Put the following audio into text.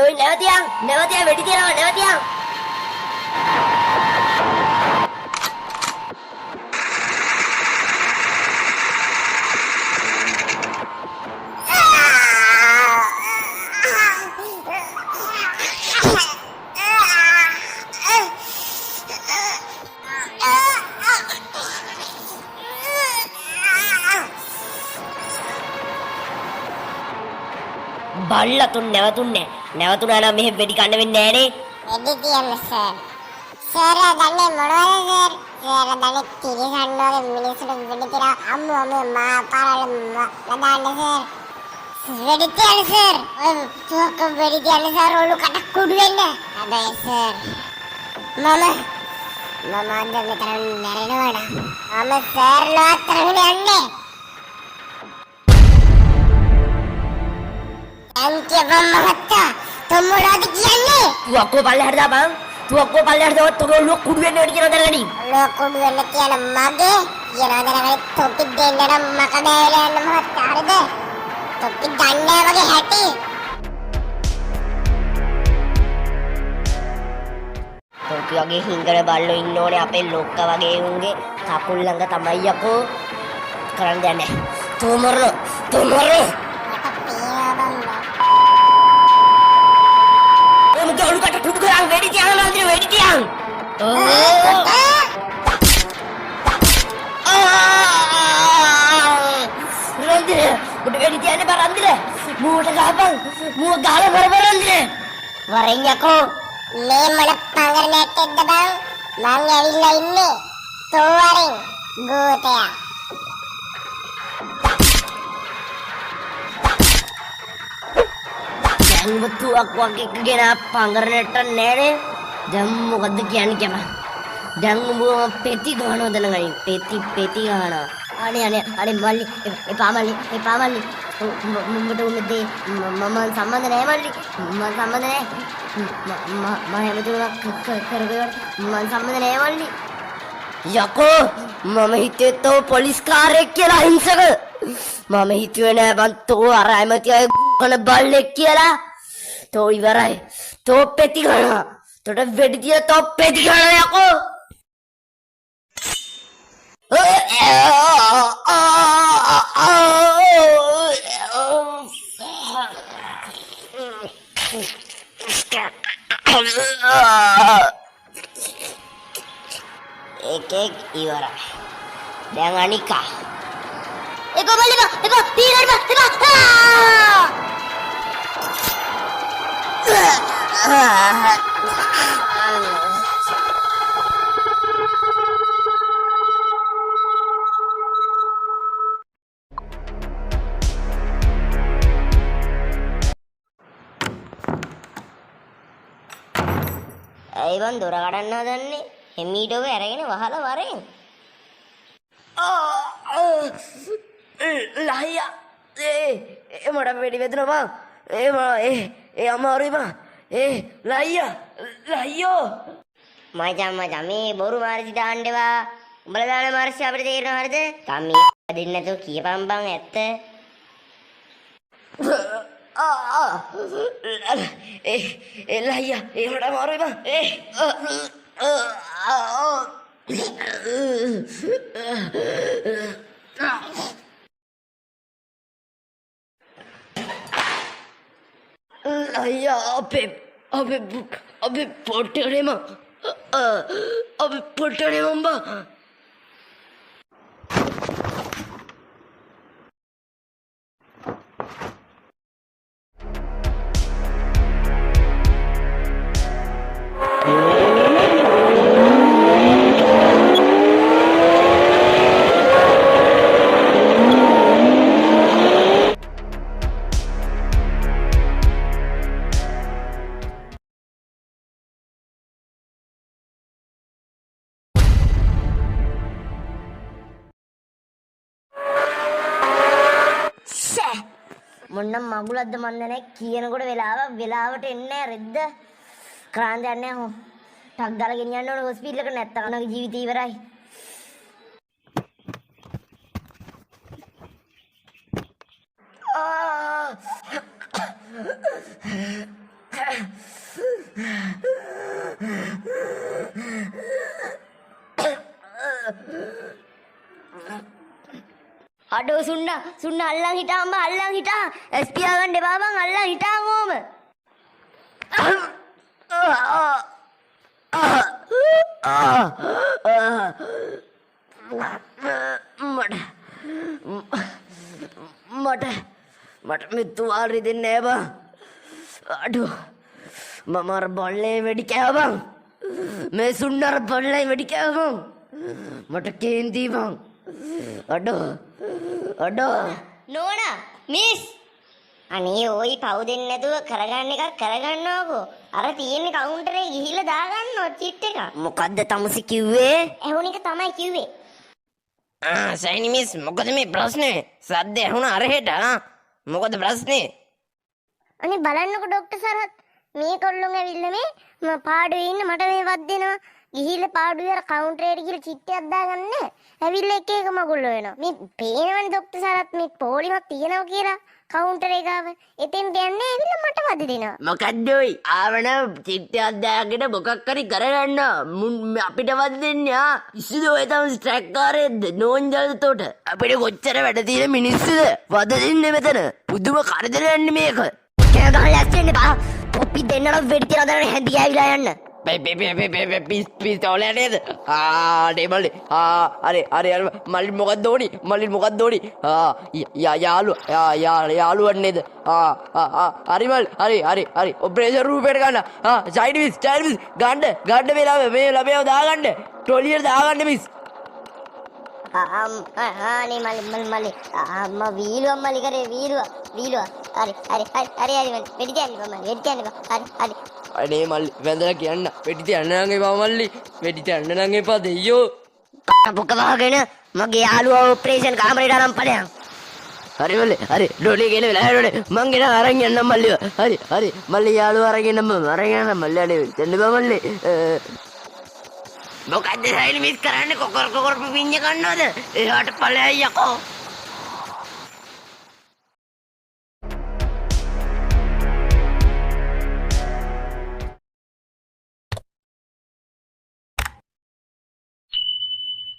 ඔය නැවතියන් වෙඩි තියනවා නැවතියන්. බල්ලතුන් නැවතුණා නම් මෙහෙ වෙඩි කන්න වෙන්නේ නෑනේ. වෙඩි තියන්න සර්. සර් දන්නේ මොනවද සර්? සර් දන්නේ තිරිසන් වගේ මිනිස්සුන්ට වෙඩි තියලා අම්මෝ මා පාරල නදාන්න සර්. වෙඩි තියන්න සර්. තුවක්ක වෙඩි තියන්න සර් ඔලු කට කුඩු වෙන්න. හැබැයි සර් මම අද මෙතන මැරෙනවා නම් මම සර් ලෝතරගෙන යන්නේ. අන්තිම මහත්තා තොමුලාද කියන්නේ? තුවක්කුව පල්ලෙහාට දාපන්. තුවක්කුව පල්ලෙහාට දාවත් තොර ලොක් කුඩු වෙන්න වෙඩි කියලා දැනගනි. ලොක් කුඩු වෙන්න කියන මගේ කියනවා දැනගනි. තොපි දෙන්න නම් මක බෑලා යන්න මහත්තා හරිද? තොපි ගන්න වගේ හැටි. තොපි වගේ හිංගන බල්ලෝ ඉන්න ඕනේ අපේ ලොක්කා වගේ උන්ගේ කකුල් ළඟ තමයි යකෝ. කරන්න දෙයක් නැහැ. තොමර Jangan lupa duduk orang wedi tiang nanti wedi tiang. Nanti udah wedi tiang ni barang nanti. Mu udah gampang. Mu gahala barang nanti. Warenya ko මේ මල පංගරණයක් එක්ද බං මං ඇවිල්ලා ඉන්නේ තෝවරින් ගෝතයා. දැන් වතුවක් වගේ එකගෙන පංගරණයට නෑනේ. දැන් මොකද්ද කියන්නේ කියලා. දැන් උඹ පෙති ගහනවද නංගනි? පෙති ගහනවා. අනේ මල්ලි එපා මල්ලි. උඹට උනේ මම සම්බන්ධ නෑ මල්ලි. මම සම්බන්ධ නෑ. මම හැමතුණක් කරගෙන මම සම්බන්ධ නෑ මල්ලි. යකෝ මම හිතුවේ තෝ පොලිස් කාර්යයක් කියලා අහිංසක. මම හිතුවේ නෑ බන් තෝ අර ඇමති අය කන බල්ලෙක් කියලා. තෝ ඉවරයි. තෝ පෙති ගන්නවා. තොට වෙඩි තියලා තෝ පෙති ගන්නවා යකෝ. Ek iwara. දැන් අනිකා. එපා මල්ලි එපා තීරණ එපා. ඇයි බන් දොර කඩන්න හදන්නේ? එමීටව අරගෙන වහලා වරෙන්. ලහියා මට වෙඩි වැදුණා බං. අමාරුයි බං. ලහියෝ මචං මේ බොරු මාර්ජි දාන්න එපා. උඹලා දාන මාර්ජි අපිට තේරෙනව හරිද? කම්මි දෙන්න නැතුව කියපන් බං ඇත්ත. ලහියා මට අමාරුයි බං. Ayah, abe pottere ma, abe pottere mamba. මොන්න මගුලක්ද මන්ද නැහැ කියනකොට වෙලාවට එන්නේ රෙද්ද කරාන්ද යන්නේ හො ටක් දාලා ගෙනියන්න ඕනේ හොස්පිටල් එකට නැත්තම් අනගේ ජීවිතය ඉවරයි. අඩෝ සුන්න අල්ලන් හිටාම අල්ලන් හිටා ඇස් පියාගන්න එපා බං අල්ලන් හිටාම ඕම මට මෙතුවාල් රිදෙන්නේ නෑ බං අඩෝ මම අර බොල්ලේ වෙඩි කෑවා බං මේ සුන්න අර බොල්ලේ වෙඩි කෑවා බං මට කේන්ති බං අඩෝ නෝනා මිස් අනේ ওই පව් දෙන්නේ නැතුව කරගන්න එකක් කරගන්නවකෝ අර තියෙන්නේ කවුන්ටරේ ගිහිල්ලා දාගන්නව චිට් එක මොකද්ද තමුසි කිව්වේ ඇහුණ එක තමයි කිව්වේ සයිනි මිස් මොකද මේ ප්‍රශ්නේ සද්ද ඇහුණ අර හෙට මොකද ප්‍රශ්නේ අනේ බලන්නකො ડોක්ටර් සරත් මේ කොල්ලොන් ඇවිල්ලා මේ පාඩුවේ ඉන්න මට මේ වත් දෙනවා ගිහිල්ලා පාඩුවේ අර කවුන්ටරේට ගිහලා චිට්ටයක් දාගන්න ඇවිල්ලා එක එක මගුල් වෙනවා මේ පේනවනේ ડોක්ටර් සරත් මේ පොලිමක් තියෙනවා කියලා කවුන්ටරේ ගාව එතෙන් යන්නේ ඇවිල්ලා මට වද දෙනවා මොකද්ද ඔයි ආවන චිට්ටයක් දාගෙන මොකක් හරි කරගන්න අපිට වද දෙන්නේ ඉස්සුද ඔය තමයි ස්ට්‍රැක් කාරේද නෝන්ජල්ද තෝට අපිට කොච්චර වැඩ තියෙන මිනිස්සුද වද දෙන්නේ මෙතන පුදුම කරදරයක් මේක කෑ ගහලා ඇස්සෙන්න බා පොපි දෙන්නට වෙඩි තියලා දාන්න හැඳි ගෑවිලා යන්න පිස්තෝලේ නේද අනේ මල්ලි අरे මල්ලි මොකක්ද ඕනි යාළුවන් නේද හරි මල්ලි හරි ඔපරේෂන් රූපෙට ගන්න සයිඩ් මිස් ගන්න මේ ළමයාව දාගන්න ට්‍රොලියට දාගන්න මිස් අනේ මල්ලි අම්මා වීලුව මල්ලි කරේ වීලුව හරි වෙඩි තියන්න හරි අනේ මල්ලි වැඳලා කියන්න වෙඩි තියන්න නම් එපා මල්ලි වෙඩි තියන්න නම් එපා දෙයියෝ පොක වහගෙන මගේ යාළුවා ඔපරේෂන් කාමරේට අරන් ඵලයන් හරි ඩොලි ගෙන වෙලා ඩොලි මං ගෙන අරන් යන්නම් මල්ලිව හරි මල්ලි යාළුවා අරන් යන්නම් මල්ලි අනේ දෙන්න බා මල්ලි මොකද්ද සයිල් මිස් කරන්නේ කොකර පිඤ්ඤ ගන්නවද එහාට ඵලයයි යකෝ